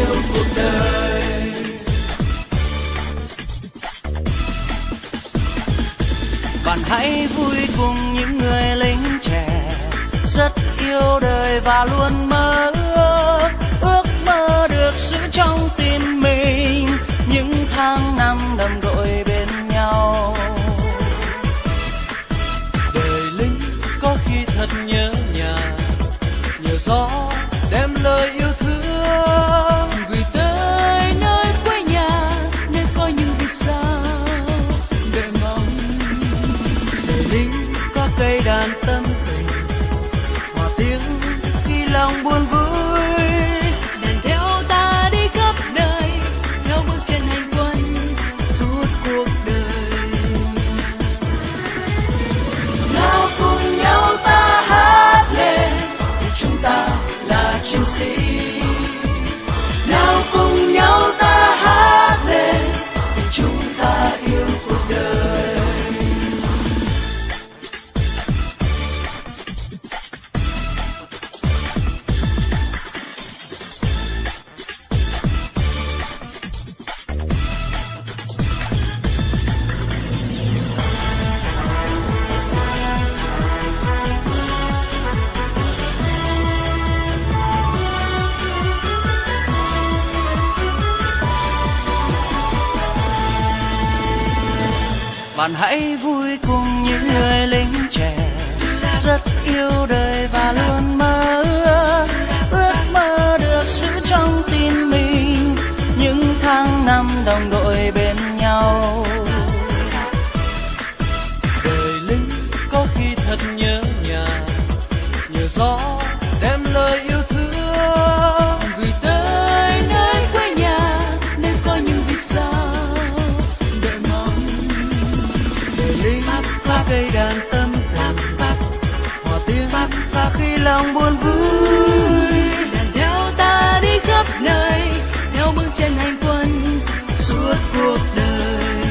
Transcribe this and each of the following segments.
yêu cuộc đời. Bạn hãy vui cùng những người lính trẻ rất yêu đời và luôn mơ ước mơ được giữ trong tim mình những tháng năm đồng đội bên nhau. Đời lính có khi thật nhớ nhà, nhờ gió đem lời yêu thương gửi tới nơi quê nhà, nơi có những vì sao để mong. Đời lính có cây đàn tâm tình, hòa tiếng khi lòng buồn vui, đèn theo ta đi khắp nơi theo bước chân hành quân suốt cuộc đời. Nào cùng nhau ta hát lên vì chúng ta là chiến sĩ. Nào cùng nhau ta hát lên vì chúng ta yêu cuộc đời. Bạn hãy vui cùng những người lính trẻ rất yêu đời và luôn mơ ước mơ được giữ trong tim mình những tháng năm đồng đội bên nhau. Đời lính có khi thật nhớ nhà, nhờ gió đem lời yêu thương gửi tới nơi quê nhà, nơi có những vì sao để mong. Đời lính có cây đàn tâm tình, hòa tiếng và khi lòng buồn vui, đèn theo ta đi khắp nơi theo bước chân hành quân suốt cuộc đời.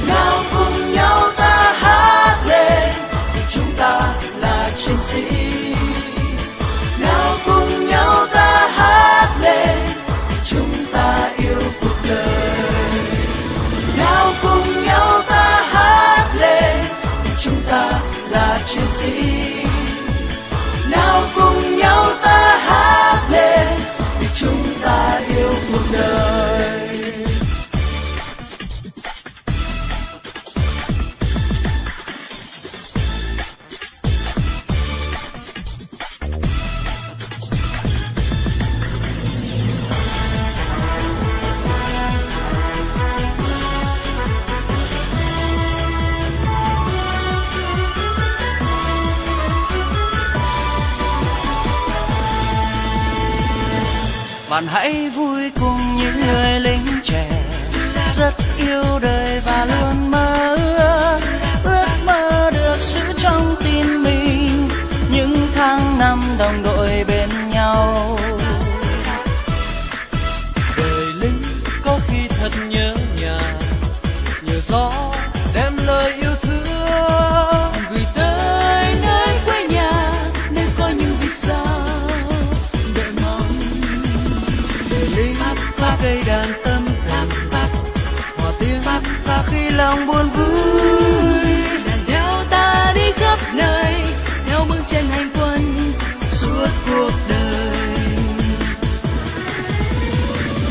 Nào cùng nhau ta hát lên vì chúng ta là chiến sĩ. Nào cùng nhau ta hát lên vì chúng ta yêu cuộc đời. Nào cùng nhau ta hát lên vì chúng ta là chiến sĩ. Nào cùng nhau ta hát lên vì chúng ta yêu cuộc đời. Bạn hãy vui cùng những người lính trẻ rất yêu đời và luôn mơ ước mơ được giữ trong tim mình những tháng năm đồng đội bên nhau. Đời lính có khi thật nhớ nhà, nhờ gió đem lời yêu thương gửi tới nơi quê nhà, nơi có những vì sao để mong. Đời lính có cây đàn tâm tình, hòa tiếng và khi lòng buồn vui, đèn theo ta đi khắp nơi theo bước chân hành quân suốt cuộc đời.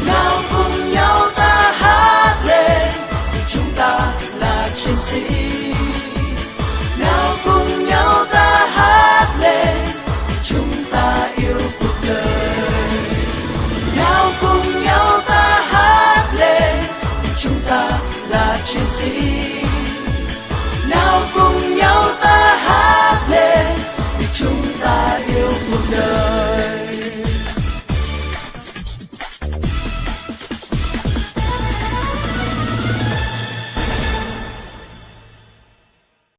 Nào cùng nhau ta hát lên vì chúng ta là chiến sĩ. Nào cùng nhau ta hát lên vì chúng ta yêu cuộc đời. Nào cùng nhau ta hát lên vì chúng ta là chiến sĩ.